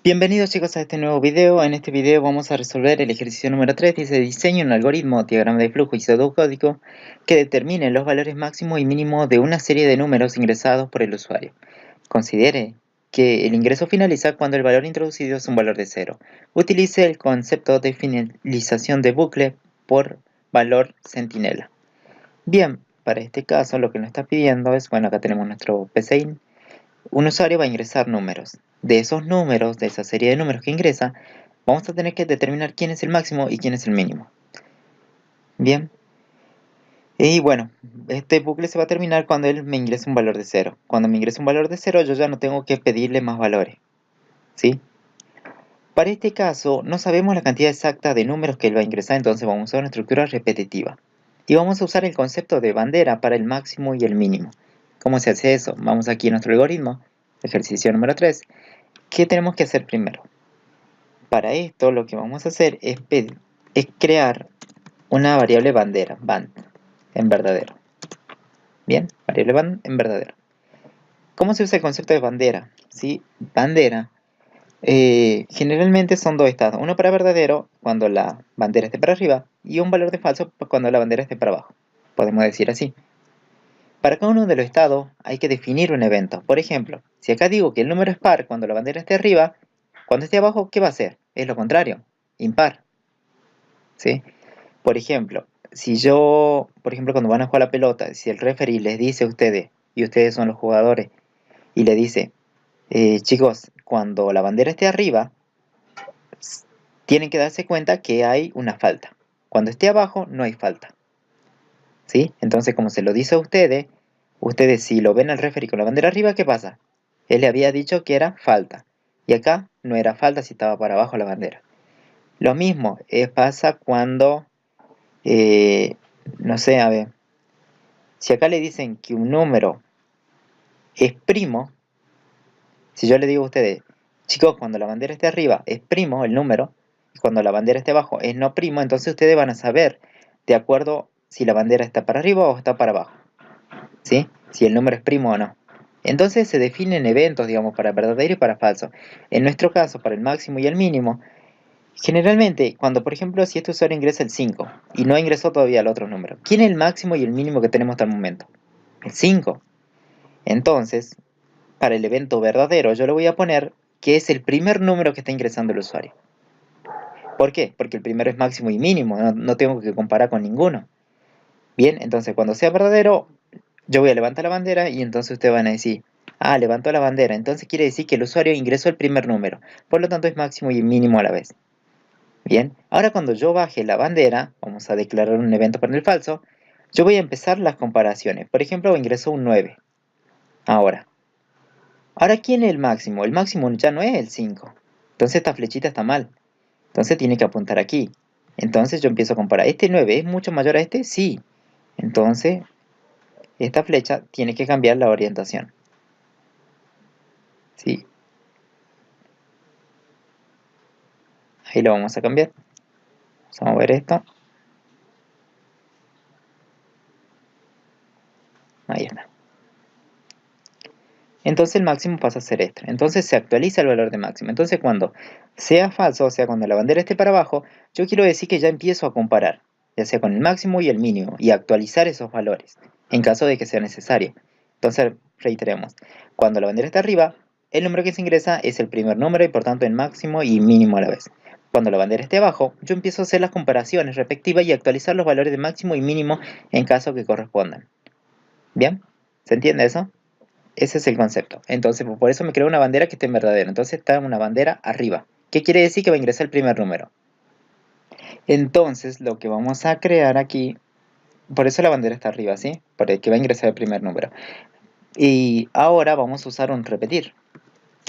Bienvenidos chicos a este nuevo video. En este video vamos a resolver el ejercicio número 3. Dice: diseña un algoritmo, diagrama de flujo y pseudocódigo que determine los valores máximos y mínimos de una serie de números ingresados por el usuario. Considere que el ingreso finaliza cuando el valor introducido es un valor de 0. Utilice el concepto de finalización de bucle por valor centinela. Bien, para este caso lo que nos está pidiendo es, bueno, acá tenemos nuestro PCIN. Un usuario va a ingresar números. De esos números, de esa serie de números que ingresa, vamos a tener que determinar quién es el máximo y quién es el mínimo. Bien. Y bueno, este bucle se va a terminar cuando él me ingrese un valor de 0. Cuando me ingrese un valor de 0, yo ya no tengo que pedirle más valores. ¿Sí? Para este caso, no sabemos la cantidad exacta de números que él va a ingresar, entonces vamos a usar una estructura repetitiva. Y vamos a usar el concepto de bandera para el máximo y el mínimo. ¿Cómo se hace eso? Vamos aquí a nuestro algoritmo, ejercicio número 3. ¿Qué tenemos que hacer primero? Para esto lo que vamos a hacer es crear una variable bandera, band, en verdadero. Bien, variable band en verdadero. ¿Cómo se usa el concepto de bandera? ¿Sí? Bandera generalmente son dos estados, uno para verdadero cuando la bandera esté para arriba y un valor de falso cuando la bandera esté para abajo, podemos decir así. Para cada uno de los estados hay que definir un evento. Por ejemplo, si acá digo que el número es par cuando la bandera esté arriba, cuando esté abajo, ¿qué va a hacer? Es lo contrario, impar. ¿Sí? Por ejemplo, cuando van a jugar la pelota, si el referee les dice a ustedes, y ustedes son los jugadores, y le dice, chicos, cuando la bandera esté arriba, tienen que darse cuenta que hay una falta. Cuando esté abajo, no hay falta. ¿Sí? Entonces, como se lo dice a ustedes si lo ven al referee con la bandera arriba, ¿qué pasa? Él le había dicho que era falta. Y acá no era falta si estaba para abajo la bandera. Lo mismo pasa cuando, no sé, a ver, si acá le dicen que un número es primo, si yo le digo a ustedes, chicos, cuando la bandera esté arriba es primo el número, y cuando la bandera esté abajo es no primo, entonces ustedes van a saber de acuerdo si la bandera está para arriba o está para abajo, ¿sí? Si el número es primo o no. Entonces se definen eventos, digamos, para verdadero y para falso. En nuestro caso, para el máximo y el mínimo, generalmente, cuando por ejemplo, si este usuario ingresa el 5 y no ingresó todavía el otro número, ¿quién es el máximo y el mínimo que tenemos hasta el momento? El 5. Entonces, para el evento verdadero, yo le voy a poner que es el primer número que está ingresando el usuario. ¿Por qué? Porque el primero es máximo y mínimo, no tengo que comparar con ninguno. Bien, entonces cuando sea verdadero, yo voy a levantar la bandera y entonces ustedes van a decir, ah, levantó la bandera, entonces quiere decir que el usuario ingresó el primer número, por lo tanto es máximo y mínimo a la vez. Bien, ahora cuando yo baje la bandera, vamos a declarar un evento para el falso, yo voy a empezar las comparaciones. Por ejemplo, ingresó un 9. Ahora, ¿quién es el máximo? El máximo ya no es el 5. Entonces esta flechita está mal. Entonces tiene que apuntar aquí. Entonces yo empiezo a comparar. ¿Este 9 es mucho mayor a este? Sí. Entonces, esta flecha tiene que cambiar la orientación. ¿Sí? Ahí lo vamos a cambiar. Vamos a mover esto. Ahí está. Entonces el máximo pasa a ser esto. Entonces se actualiza el valor de máximo. Entonces cuando sea falso, o sea, cuando la bandera esté para abajo, yo quiero decir que ya empiezo a comparar, ya sea con el máximo y el mínimo, y actualizar esos valores, en caso de que sea necesario. Entonces, reiteremos, cuando la bandera está arriba, el número que se ingresa es el primer número y por tanto el máximo y mínimo a la vez. Cuando la bandera esté abajo, yo empiezo a hacer las comparaciones respectivas y actualizar los valores de máximo y mínimo en caso que correspondan. ¿Bien? ¿Se entiende eso? Ese es el concepto. Entonces, por eso me creo una bandera que esté en verdadero. Entonces está una bandera arriba. ¿Qué quiere decir? Que va a ingresar el primer número. Entonces, lo que vamos a crear aquí, por eso la bandera está arriba, ¿sí? Porque va a ingresar el primer número. Y ahora vamos a usar un repetir.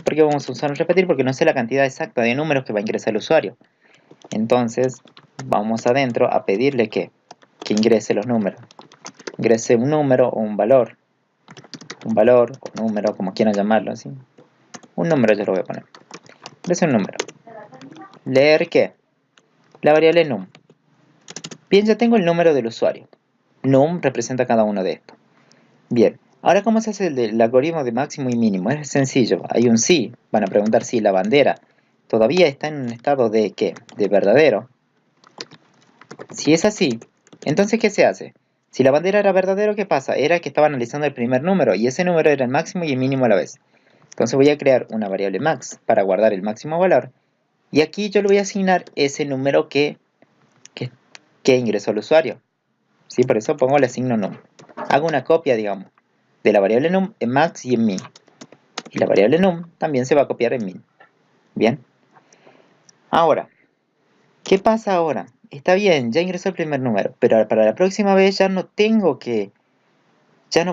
¿Por qué vamos a usar un repetir? Porque no sé la cantidad exacta de números que va a ingresar el usuario. Entonces, vamos adentro a pedirle que ingrese los números. Ingrese un número o un valor. Un valor o número, como quieran llamarlo, ¿sí? Un número yo lo voy a poner. Es un número. ¿Leer qué? La variable num. Bien, ya tengo el número del usuario. Num representa cada uno de estos. Bien, ahora ¿cómo se hace el algoritmo de máximo y mínimo? Es sencillo, hay un sí. Van a preguntar si la bandera todavía está en un estado de ¿qué? De verdadero. Si es así, entonces ¿qué se hace? Si la bandera era verdadero, ¿qué pasa? Era que estaba analizando el primer número y ese número era el máximo y el mínimo a la vez. Entonces voy a crear una variable max para guardar el máximo valor y aquí yo le voy a asignar ese número que ingresó el usuario. ¿Sí? Por eso pongo le asigno num. Hago una copia, digamos, de la variable num en max y en min. Y la variable num también se va a copiar en min. Bien. Ahora, ¿qué pasa ahora? Está bien, ya ingresó el primer número, pero para la próxima vez ya no va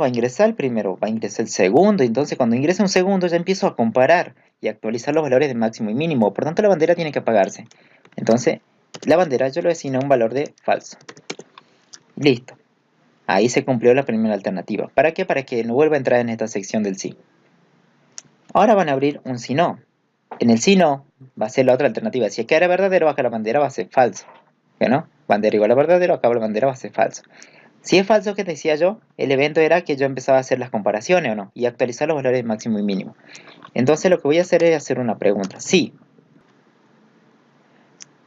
a ingresar el primero, va a ingresar el segundo. Entonces cuando ingresa un segundo ya empiezo a comparar y actualizar los valores de máximo y mínimo. Por tanto la bandera tiene que apagarse. Entonces la bandera yo le asigno un valor de falso. Listo. Ahí se cumplió la primera alternativa. ¿Para qué? Para que no vuelva a entrar en esta sección del sí. Ahora van a abrir un si no. En el si no va a ser la otra alternativa. Si acá era verdadero, acá la bandera va a ser falso. ¿No? Bandera igual a verdadero, acá la bandera va a ser falso. Si es falso, que decía yo, el evento era que yo empezaba a hacer las comparaciones o no, y actualizar los valores máximo y mínimo. Entonces lo que voy a hacer es hacer una pregunta. Sí.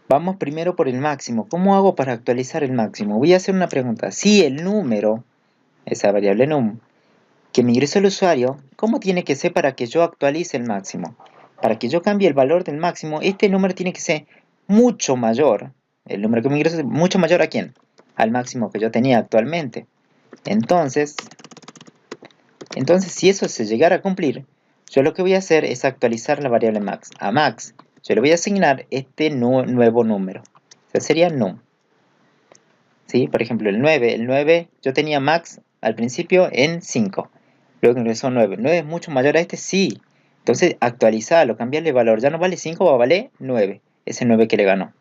Vamos primero por el máximo. ¿Cómo hago para actualizar el máximo? Voy a hacer una pregunta. Si el número, esa variable num, que me ingresó el usuario, ¿cómo tiene que ser para que yo actualice el máximo? Para que yo cambie el valor del máximo, este número tiene que ser mucho mayor. El número que me ingresó es mucho mayor ¿a quién? Al máximo que yo tenía actualmente. Entonces, si eso se llegara a cumplir, yo lo que voy a hacer es actualizar la variable max. A max, yo le voy a asignar este nuevo número. O sea, sería num. ¿Sí? Por ejemplo, el 9, yo tenía max al principio en 5. Luego ingresó 9. 9 es mucho mayor a este, sí. Entonces, actualizarlo, cambiarle valor. Ya no vale 5, va a valer 9. Ese 9 que le ganó.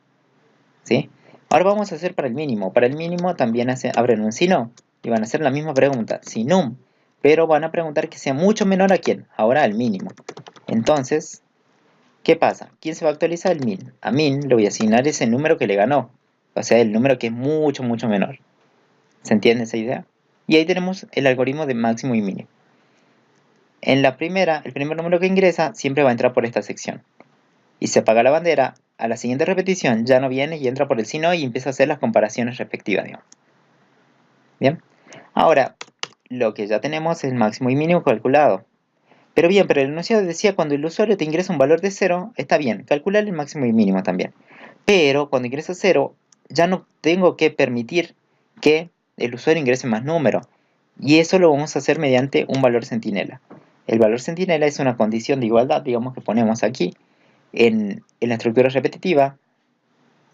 ¿Sí? Ahora vamos a hacer para el mínimo. Para el mínimo también abren un si no. Y van a hacer la misma pregunta. Si num. Pero van a preguntar que sea mucho menor a quién. Ahora al mínimo. Entonces, ¿qué pasa? ¿Quién se va a actualizar? El min. A min le voy a asignar ese número que le ganó. O sea, el número que es mucho, mucho menor. ¿Se entiende esa idea? Y ahí tenemos el algoritmo de máximo y mínimo. En la primera, el primer número que ingresa siempre va a entrar por esta sección. Y se apaga la bandera, a la siguiente repetición ya no viene y entra por el si no y empieza a hacer las comparaciones respectivas, digamos. Bien. Ahora, lo que ya tenemos es el máximo y mínimo calculado. Pero bien, pero el enunciado decía cuando el usuario te ingresa un valor de 0, está bien, calcular el máximo y mínimo también. Pero cuando ingresa 0, ya no tengo que permitir que el usuario ingrese más número. Y eso lo vamos a hacer mediante un valor centinela. El valor centinela es una condición de igualdad, digamos, que ponemos aquí en la estructura repetitiva.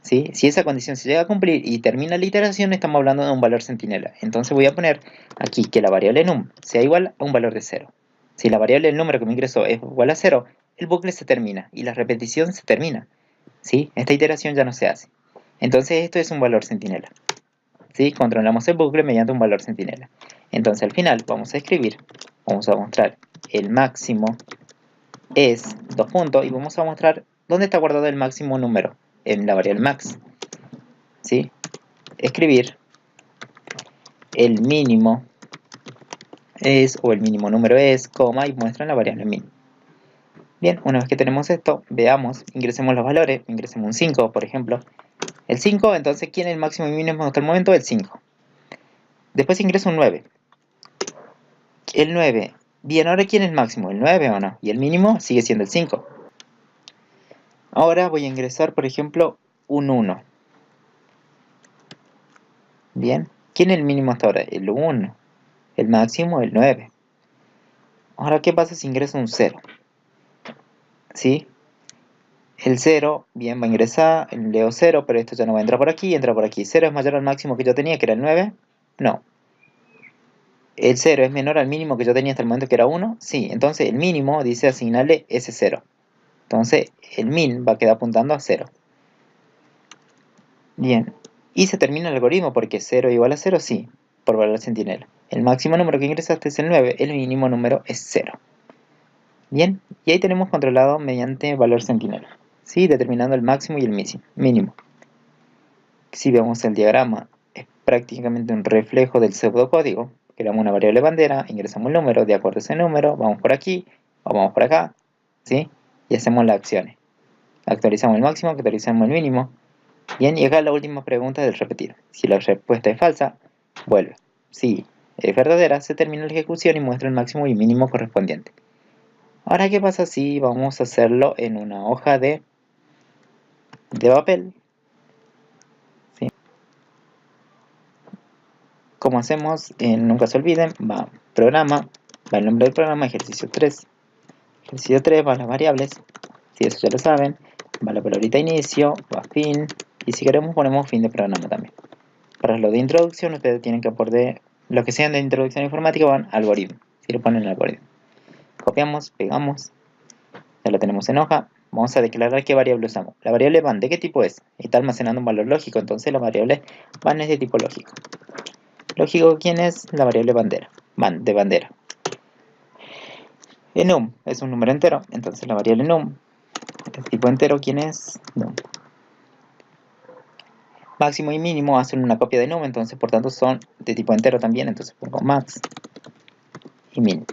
¿Sí? Si esa condición se llega a cumplir y termina la iteración, estamos hablando de un valor centinela. Entonces voy a poner aquí que la variable num sea igual a un valor de 0. Si la variable del número que me ingresó es igual a 0, el bucle se termina y la repetición se termina. ¿Sí? Esta iteración ya no se hace. Entonces esto es un valor centinela. ¿Sí? Controlamos el bucle mediante un valor centinela. Entonces al final vamos a escribir, vamos a mostrar el máximo es, dos puntos, y vamos a mostrar dónde está guardado el máximo número, en la variable max. ¿Sí? Escribir el mínimo es, o el mínimo número es, coma, y muestra en la variable min. Bien, una vez que tenemos esto, veamos, ingresemos los valores, ingresemos un 5, por ejemplo. El 5, entonces, ¿quién es el máximo y mínimo hasta el momento? El 5. Después ingreso un 9. El 9. Bien, ahora ¿quién es el máximo? ¿El 9 o no? Y el mínimo sigue siendo el 5. Ahora voy a ingresar, por ejemplo, un 1. Bien, ¿quién es el mínimo hasta ahora? El 1. El máximo, el 9. Ahora, ¿qué pasa si ingreso un 0? ¿Sí? El 0, bien, va a ingresar, leo 0, pero esto ya no va a entrar por aquí, entra por aquí. 0 es mayor al máximo que yo tenía, que era el 9. No. El 0 es menor al mínimo que yo tenía hasta el momento, que era 1. Sí, entonces el mínimo dice asignarle ese 0. Entonces el min va a quedar apuntando a 0. Bien. Y se termina el algoritmo porque 0 igual a 0, sí, por valor centinela. El máximo número que ingresaste es el 9, el mínimo número es 0. Bien, y ahí tenemos controlado mediante valor centinela, ¿sí? Determinando el máximo y el mínimo. Si vemos el diagrama, es prácticamente un reflejo del pseudocódigo. Creamos una variable bandera, ingresamos el número, de acuerdo a ese número, vamos por aquí o vamos por acá, ¿sí? Y hacemos las acciones. Actualizamos el máximo, actualizamos el mínimo. Bien, y acá la última pregunta del repetir. Si la respuesta es falsa, vuelve. Si es verdadera, se termina la ejecución y muestra el máximo y mínimo correspondiente. Ahora, ¿qué pasa si vamos a hacerlo en una hoja de papel? ¿Sí? Como hacemos, nunca se olviden, va programa, va el nombre del programa, ejercicio 3. Ejercicio 3 va las variables, si eso ya lo saben, va la palabrita inicio, va fin, y si queremos ponemos fin de programa también. Para lo de introducción, ustedes tienen que poner, los que sean de introducción informática van algoritmo, si lo ponen el algoritmo. Copiamos, pegamos, ya lo tenemos en hoja. Vamos a declarar qué variable usamos. La variable van, ¿de qué tipo es? Está almacenando un valor lógico, entonces la variable van es de tipo lógico. Lógico, ¿quién es? La variable bandera. Van, de bandera. Num es un número entero, entonces la variable num de tipo entero, ¿quién es? Num. Máximo y mínimo hacen una copia de num, entonces por tanto son de tipo entero también, entonces pongo max y min.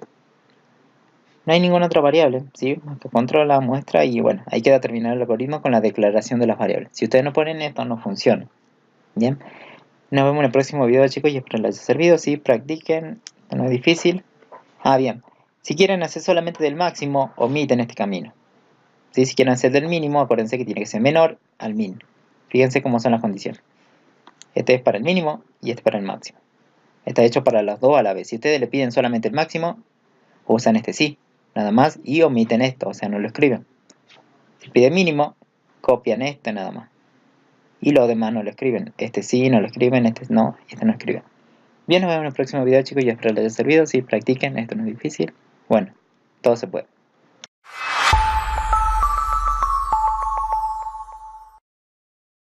No hay ninguna otra variable, ¿sí? Que controla, muestra y bueno, ahí queda terminado el algoritmo con la declaración de las variables. Si ustedes no ponen esto, no funciona. Bien, nos vemos en el próximo video, chicos, y espero les haya servido. Sí, practiquen, no es difícil. Bien, si quieren hacer solamente del máximo, omiten este camino. ¿Sí? Si quieren hacer del mínimo, acuérdense que tiene que ser menor al min. Fíjense cómo son las condiciones. Este es para el mínimo y este es para el máximo. Está hecho para los dos a la vez. Si ustedes le piden solamente el máximo, usan este sí, nada más, y omiten esto, o sea, no lo escriben. Si piden mínimo, copian este nada más. Y los demás no lo escriben. Este sí, no lo escriben, este no, y este no escriben. Bien, nos vemos en el próximo video, chicos, y espero les haya servido. Si practiquen, esto no es difícil. Bueno, todo se puede.